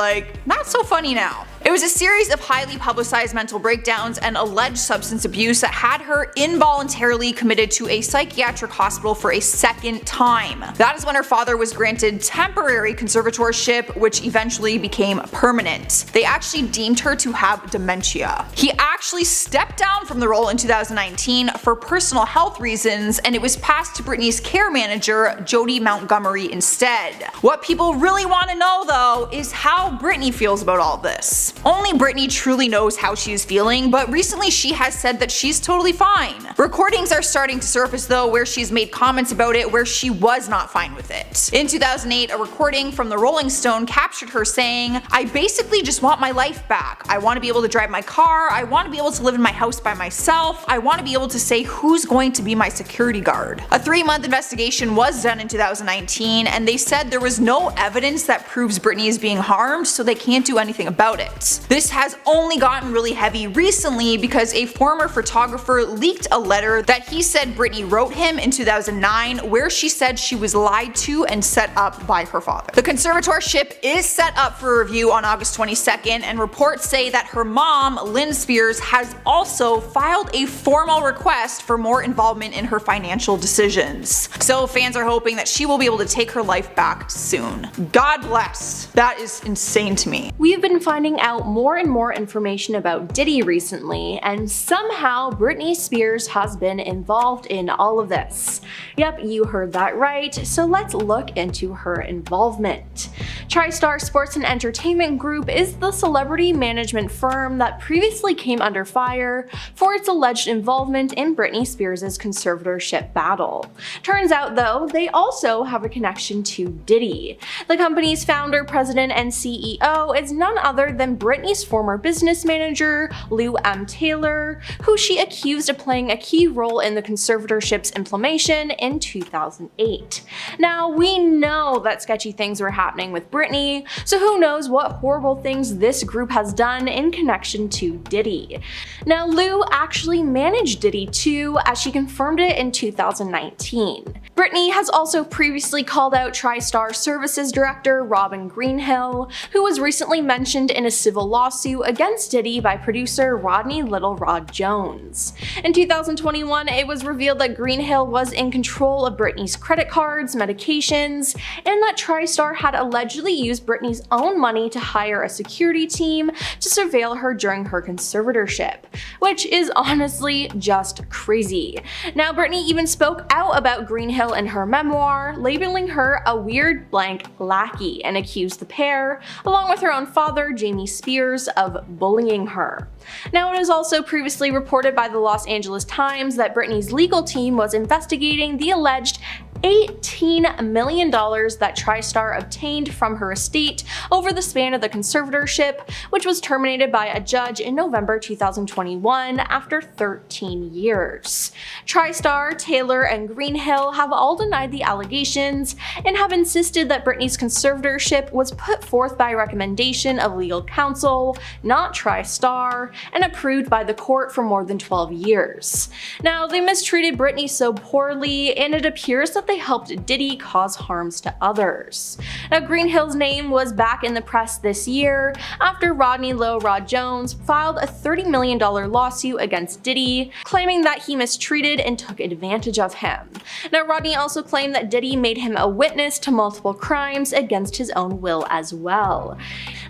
not so funny now. It was a series of highly publicized mental breakdowns and alleged substance abuse that had her involuntarily committed to a psychiatric hospital for a second time. That is when her father was granted temporary conservatorship, which eventually became permanent. They actually deemed her to have dementia. He actually stepped down from the role in 2019 for personal health reasons, and it was passed to Britney's care manager, Jody Montgomery, instead. What people really want to know though is how Britney feels about all this. Only Britney truly knows how she is feeling, but recently she has said that she's totally fine. Recordings are starting to surface though where she's made comments about it where she was not fine with it. In 2008, a recording from the Rolling Stone captured her saying, "I basically just want my life back. I want to be able to drive my car, I want to be able to live in my house by myself, I want to be able to say who's going to be my security guard." A 3-month investigation was done in 2019, and they said there was no evidence that proves Britney is being harmed, so they can't do anything about it. This has only gotten really heavy recently because a former photographer leaked a letter that he said Britney wrote him in 2009 where she said she was lied to and set up by her father. The conservatorship is set up for review on August 22nd, and reports say that her mom, Lynn Spears, has also filed a formal request for more involvement in her financial decisions. So fans are hoping that she will be able to take her life back soon. God bless. That is insane to me. We've been finding out more and more information about Diddy recently, and somehow Britney Spears has been involved in all of this. Yep, you heard that right, so let's look into her involvement. TriStar Sports and Entertainment Group is the celebrity management firm that previously came under fire for its alleged involvement in Britney Spears' conservatorship battle. Turns out though, they also have a connection to Diddy. The company's founder, president, and CEO is none other than Britney's former business manager, Lou M. Taylor, who she accused of playing a key role in the conservatorship's implementation in 2008. Now, we know that sketchy things were happening with Britney, so who knows what horrible things this group has done in connection to Diddy. Now, Lou actually managed Diddy too, as she confirmed it in 2019. Britney has also previously called out TriStar Services director Robin Greenhill, who was recently mentioned in a civil civil lawsuit against Diddy by producer Rodney Little Rod Jones. In 2021, it was revealed that Greenhill was in control of Britney's credit cards, medications, and that TriStar had allegedly used Britney's own money to hire a security team to surveil her during her conservatorship, which is honestly just crazy. Now, Britney even spoke out about Greenhill in her memoir, labeling her a weird blank lackey, and accused the pair, along with her own father, Jamie Spears, of bullying her. Now, it was also previously reported by the Los Angeles Times that Britney's legal team was investigating the alleged $18 million that TriStar obtained from her estate over the span of the conservatorship, which was terminated by a judge in November 2021 after 13 years. TriStar, Taylor, and Greenhill have all denied the allegations and have insisted that Britney's conservatorship was put forth by recommendation of legal counsel, not TriStar, and approved by the court for more than 12 years. Now, they mistreated Britney so poorly, and it appears that they helped Diddy cause harms to others. Now, Greenhill's name was back in the press this year after Rodney Little Rod Jones filed a $30 million lawsuit against Diddy, claiming that he mistreated and took advantage of him. Now, Rodney also claimed that Diddy made him a witness to multiple crimes against his own will as well.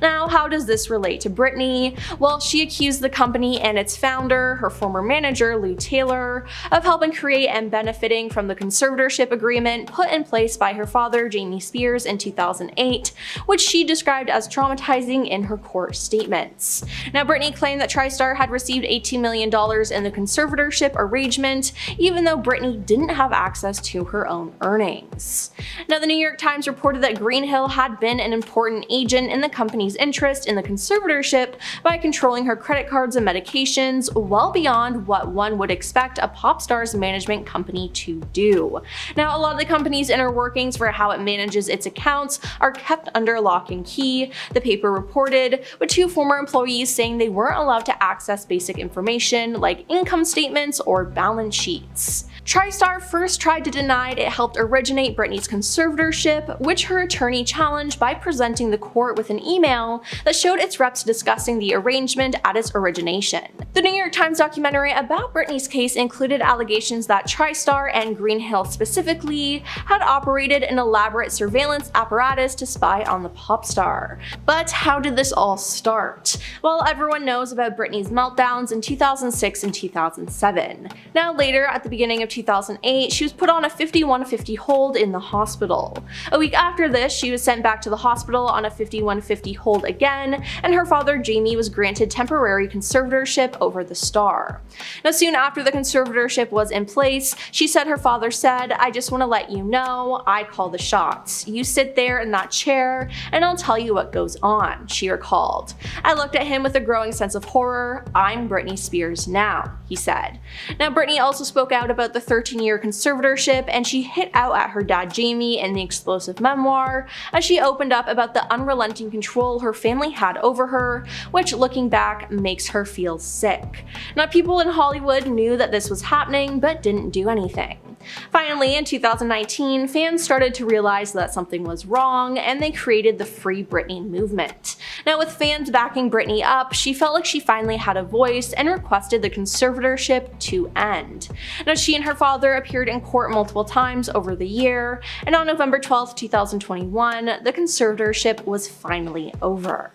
Now, how does this relate to Britney? Well, she accused the company and its founder, her former manager Lou Taylor, of helping create and benefiting from the conservatorship agreement put in place by her father, Jamie Spears, in 2008, which she described as traumatizing in her court statements. Now, Britney claimed that TriStar had received $18 million in the conservatorship arrangement, even though Britney didn't have access to her own earnings. Now, the New York Times reported that Greenhill had been an important agent in the company's interest in the conservatorship by controlling her credit cards and medications well beyond what one would expect a pop star's management company to do. Now, a lot of the company's inner workings for how it manages its accounts are kept under lock and key, the paper reported, with two former employees saying they weren't allowed to access basic information like income statements or balance sheets. TriStar first tried to deny it helped originate Britney's conservatorship, which her attorney challenged by presenting the court with an email that showed its reps discussing the arrangement at its origination. The New York Times documentary about Britney's case included allegations that TriStar and Greenhill specifically had operated an elaborate surveillance apparatus to spy on the pop star. But how did this all start? Well, everyone knows about Britney's meltdowns in 2006 and 2007. Now, later, at the beginning of 2008, she was put on a 5150 hold in the hospital. A week after this, she was sent back to the hospital on a 5150 hold again, and her father Jamie was granted temporary conservatorship over the star. Now, soon after the conservatorship was in place, she said her father said, "I just want to let you know, I call the shots. You sit there in that chair, and I'll tell you what goes on," she recalled. "I looked at him with a growing sense of horror. I'm Britney Spears now," he said. Now, Britney also spoke out about the 13-year conservatorship, and she hit out at her dad Jamie in the explosive memoir as she opened up about the unrelenting control her family had over her, which, looking back, makes her feel sick. Now, people in Hollywood knew that this was happening but didn't do anything. Finally, in 2019, fans started to realize that something was wrong, and they created the Free Britney movement. Now, with fans backing Britney up, she felt like she finally had a voice and requested the conservatorship to end. Now, she and her father appeared in court multiple times over the year, and on November 12, 2021, the conservatorship was finally over.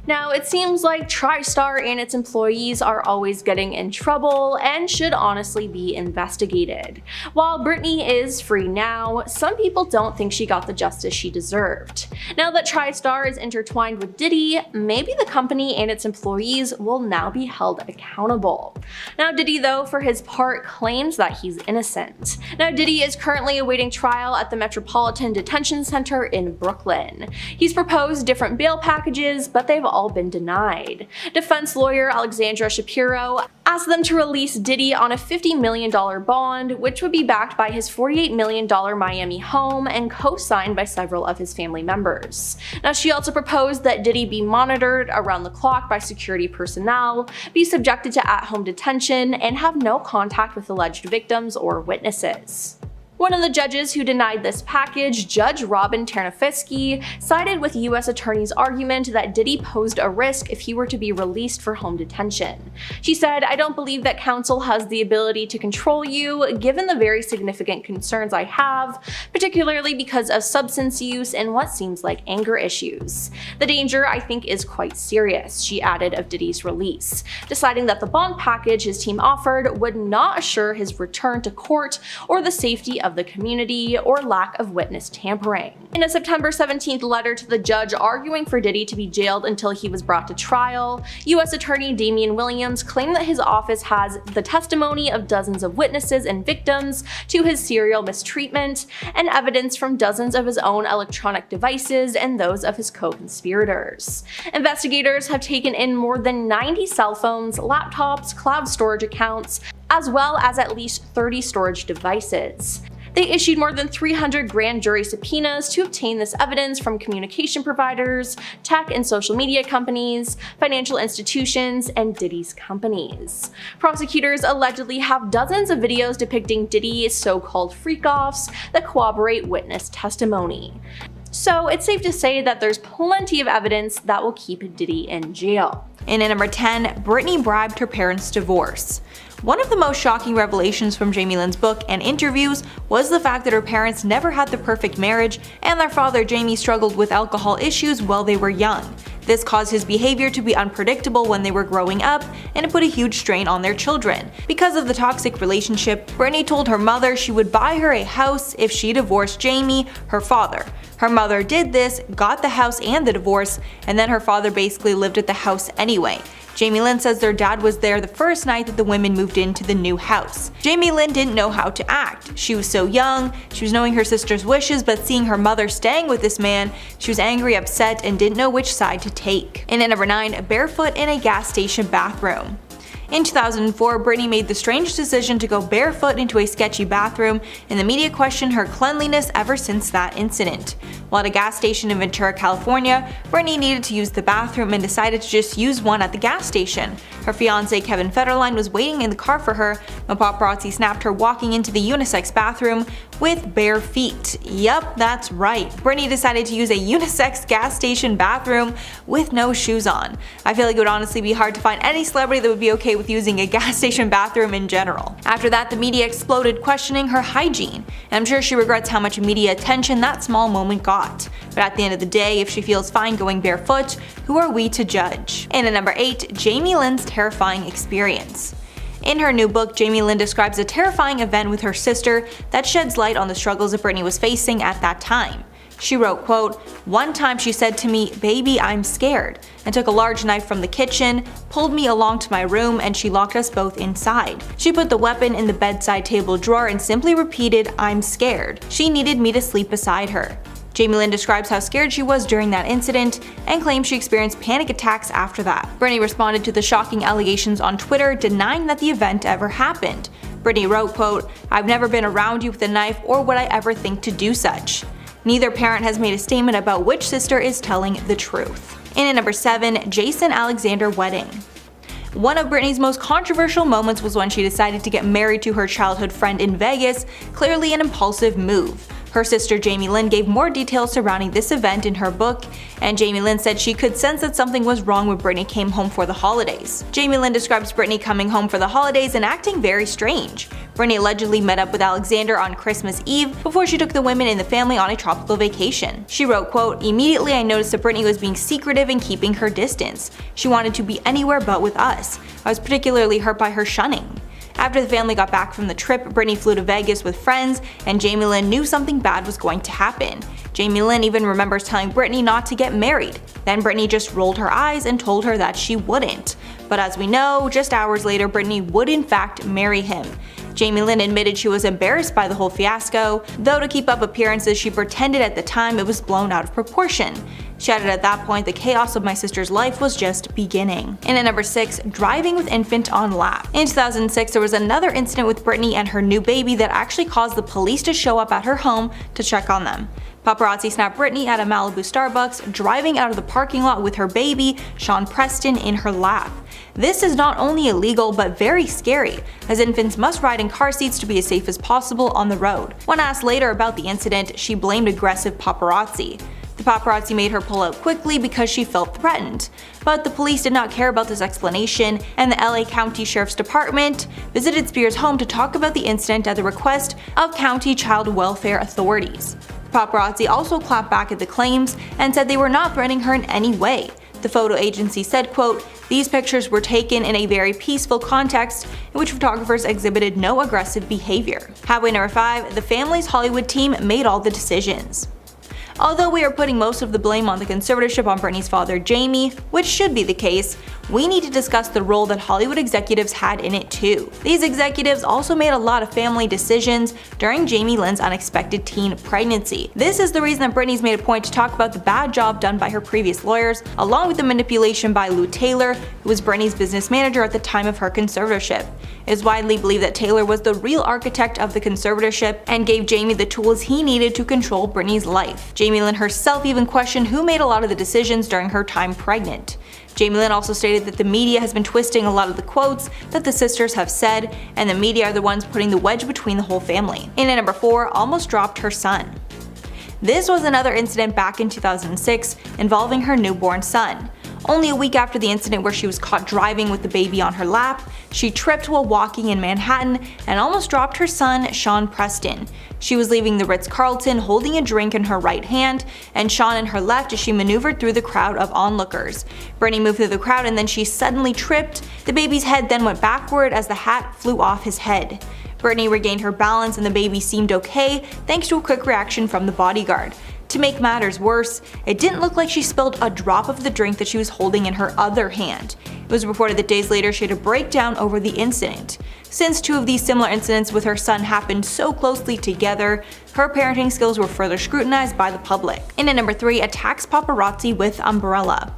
Now, it seems like TriStar and its employees are always getting in trouble and should honestly be investigated. While Britney is free now, some people don't think she got the justice she deserved. Now that TriStar is intertwined with Diddy, maybe the company and its employees will now be held accountable. Now, Diddy, though, for his part, claims that he's innocent. Now, Diddy is currently awaiting trial at the Metropolitan Detention Center in Brooklyn. He's proposed different bail packages, but they've all been denied. Defense lawyer Alexandra Shapiro asked them to release Diddy on a $50 million bond, which would be backed by his $48 million Miami home and co-signed by several of his family members. Now, she also proposed that Diddy be monitored around the clock by security personnel, be subjected to at-home detention, and have no contact with alleged victims or witnesses. One of the judges who denied this package, Judge Robin Ternafisky, sided with U.S. Attorney's argument that Diddy posed a risk if he were to be released for home detention. She said, "I don't believe that counsel has the ability to control you, given the very significant concerns I have, particularly because of substance use and what seems like anger issues. The danger, I think, is quite serious," she added of Diddy's release, deciding that the bond package his team offered would not assure his return to court or the safety of the community or lack of witness tampering. In a September 17th letter to the judge arguing for Diddy to be jailed until he was brought to trial, U.S. Attorney Damian Williams claimed that his office has the testimony of dozens of witnesses and victims to his serial mistreatment and evidence from dozens of his own electronic devices and those of his co-conspirators. Investigators have taken in more than 90 cell phones, laptops, cloud storage accounts, as well as at least 30 storage devices. They issued more than 300 grand jury subpoenas to obtain this evidence from communication providers, tech and social media companies, financial institutions, and Diddy's companies. Prosecutors allegedly have dozens of videos depicting Diddy's so-called freak-offs that corroborate witness testimony. So it's safe to say that there's plenty of evidence that will keep Diddy in jail. And at number 10, Britney bribed her parents' divorce. One of the most shocking revelations from Jamie Lynn's book and interviews was the fact that her parents never had the perfect marriage, and their father Jamie struggled with alcohol issues while they were young. This caused his behavior to be unpredictable when they were growing up, and it put a huge strain on their children. Because of the toxic relationship, Britney told her mother she would buy her a house if she divorced Jamie, her father. Her mother did this, got the house and the divorce, and then her father basically lived at the house anyway. Jamie Lynn says their dad was there the first night that the women moved into the new house. Jamie Lynn didn't know how to act. She was so young, she was knowing her sister's wishes, but seeing her mother staying with this man, she was angry, upset, and didn't know which side to take. And at number 9, barefoot in a gas station bathroom. In 2004, Britney made the strange decision to go barefoot into a sketchy bathroom, and the media questioned her cleanliness ever since that incident. While at a gas station in Ventura, California, Britney needed to use the bathroom and decided to just use one at the gas station. Her fiancé Kevin Federline was waiting in the car for her when paparazzi snapped her walking into the unisex bathroom with bare feet. Yup, that's right. Britney decided to use a unisex gas station bathroom with no shoes on. I feel like it would honestly be hard to find any celebrity that would be okay with using a gas station bathroom in general. After that, the media exploded questioning her hygiene, and I'm sure she regrets how much media attention that small moment got. But at the end of the day, if she feels fine going barefoot, who are we to judge? And at number 8, Jamie Lynn's terrifying experience. In her new book, Jamie Lynn describes a terrifying event with her sister that sheds light on the struggles that Britney was facing at that time. She wrote, quote, "One time she said to me, 'Baby, I'm scared,' and took a large knife from the kitchen, pulled me along to my room, and she locked us both inside. She put the weapon in the bedside table drawer and simply repeated, 'I'm scared.' She needed me to sleep beside her." Jamie Lynn describes how scared she was during that incident and claims she experienced panic attacks after that. Britney responded to the shocking allegations on Twitter, denying that the event ever happened. Britney wrote, quote, "I've never been around you with a knife or would I ever think to do such." Neither parent has made a statement about which sister is telling the truth. And at number 7, Jason Alexander wedding. One of Britney's most controversial moments was when she decided to get married to her childhood friend in Vegas, clearly an impulsive move. Her sister Jamie Lynn gave more details surrounding this event in her book, and Jamie Lynn said she could sense that something was wrong when Britney came home for the holidays. Jamie Lynn describes Britney coming home for the holidays and acting very strange. Britney allegedly met up with Alexander on Christmas Eve before she took the women in the family on a tropical vacation. She wrote, quote, "Immediately I noticed that Britney was being secretive and keeping her distance. She wanted to be anywhere but with us. I was particularly hurt by her shunning." After the family got back from the trip, Britney flew to Vegas with friends, and Jamie Lynn knew something bad was going to happen. Jamie Lynn even remembers telling Britney not to get married. Then Britney just rolled her eyes and told her that she wouldn't. But as we know, just hours later, Britney would in fact marry him. Jamie Lynn admitted she was embarrassed by the whole fiasco, though to keep up appearances she pretended at the time it was blown out of proportion. She added, "At that point, the chaos of my sister's life was just beginning." And at number 6, driving with infant on lap. In 2006, there was another incident with Britney and her new baby that actually caused the police to show up at her home to check on them. Paparazzi snapped Britney at a Malibu Starbucks driving out of the parking lot with her baby, Sean Preston, in her lap. This is not only illegal but very scary, as infants must ride in car seats to be as safe as possible on the road. When asked later about the incident, she blamed aggressive paparazzi. The paparazzi made her pull out quickly because she felt threatened. But the police did not care about this explanation, and the LA County Sheriff's Department visited Spears' home to talk about the incident at the request of county child welfare authorities. The paparazzi also clapped back at the claims and said they were not threatening her in any way. The photo agency said, quote, "These pictures were taken in a very peaceful context in which photographers exhibited no aggressive behavior." Halfway number 5, the family's Hollywood team made all the decisions. Although we are putting most of the blame on the conservatorship on Britney's father Jamie, which should be the case, we need to discuss the role that Hollywood executives had in it too. These executives also made a lot of family decisions during Jamie Lynn's unexpected teen pregnancy. This is the reason that Britney's made a point to talk about the bad job done by her previous lawyers, along with the manipulation by Lou Taylor, who was Britney's business manager at the time of her conservatorship. It is widely believed that Taylor was the real architect of the conservatorship and gave Jamie the tools he needed to control Britney's life. Jamie Lynn herself even questioned who made a lot of the decisions during her time pregnant. Jamie Lynn also stated that the media has been twisting a lot of the quotes that the sisters have said, and the media are the ones putting the wedge between the whole family. In at number 4, almost dropped her son. This was another incident back in 2006 involving her newborn son. Only a week after the incident where she was caught driving with the baby on her lap, she tripped while walking in Manhattan and almost dropped her son, Sean Preston. She was leaving the Ritz-Carlton holding a drink in her right hand and Sean in her left as she maneuvered through the crowd of onlookers. Britney moved through the crowd and then she suddenly tripped. The baby's head then went backward as the hat flew off his head. Britney regained her balance and the baby seemed okay thanks to a quick reaction from the bodyguard. To make matters worse, it didn't look like she spilled a drop of the drink that she was holding in her other hand. It was reported that days later she had a breakdown over the incident. Since 2 of these similar incidents with her son happened so closely together, her parenting skills were further scrutinized by the public. In at number 3, attacks paparazzi with umbrella.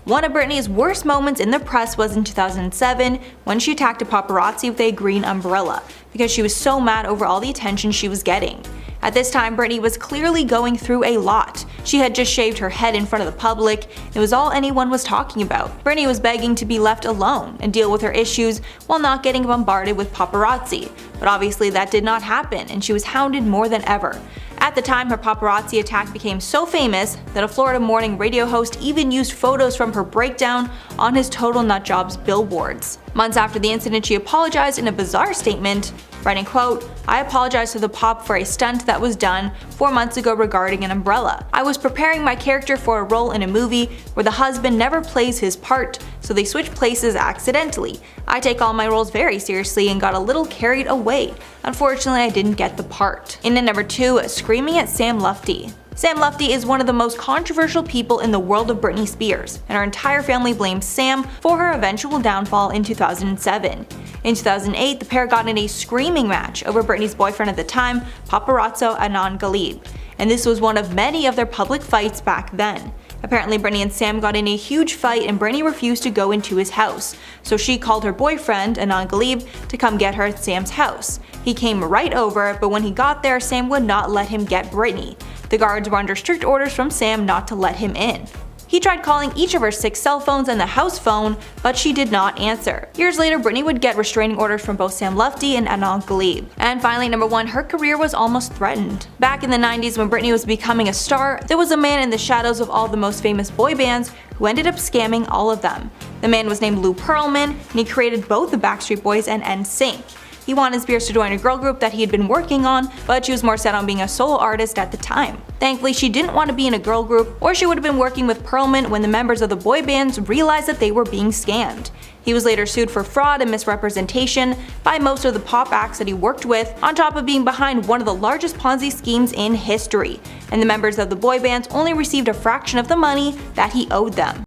One of Britney's worst moments in the press was in 2007 when she attacked a paparazzi with a green umbrella because she was so mad over all the attention she was getting. At this time, Britney was clearly going through a lot. She had just shaved her head in front of the public. It was all anyone was talking about. Britney was begging to be left alone and deal with her issues while not getting bombarded with paparazzi. But obviously that did not happen and she was hounded more than ever. At the time, her paparazzi attack became so famous that a Florida morning radio host even used photos from her breakdown on his Total Nutjobs billboards. Months after the incident, she apologized in a bizarre statement, writing, quote, "I apologize to the pop for a stunt that was done 4 months ago regarding an umbrella. I was preparing my character for a role in a movie where the husband never plays his part, so they switch places accidentally. I take all my roles very seriously and got a little carried away. Unfortunately, I didn't get the part." In at number 2, screaming at Sam Lufty. Sam Lufty is one of the most controversial people in the world of Britney Spears, and her entire family blames Sam for her eventual downfall in 2007. In 2008, the pair got in a screaming match over Britney's boyfriend at the time, paparazzo Adnan Ghalib, and this was one of many of their public fights back then. Apparently, Britney and Sam got in a huge fight and Britney refused to go into his house, so she called her boyfriend, Adnan Ghalib, to come get her at Sam's house. He came right over, but when he got there, Sam would not let him get Britney. The guards were under strict orders from Sam not to let him in. He tried calling each of her 6 cell phones and the house phone, but she did not answer. Years later, Britney would get restraining orders from both Sam Lufty and Adnan Ghalib. And finally, number 1, her career was almost threatened. Back in the 90s when Britney was becoming a star, there was a man in the shadows of all the most famous boy bands who ended up scamming all of them. The man was named Lou Pearlman, and he created both the Backstreet Boys and NSYNC. He wanted Spears to join a girl group that he had been working on, but she was more set on being a solo artist at the time. Thankfully, she didn't want to be in a girl group, or she would have been working with Pearlman when the members of the boy bands realized that they were being scammed. He was later sued for fraud and misrepresentation by most of the pop acts that he worked with, on top of being behind one of the largest Ponzi schemes in history, and the members of the boy bands only received a fraction of the money that he owed them.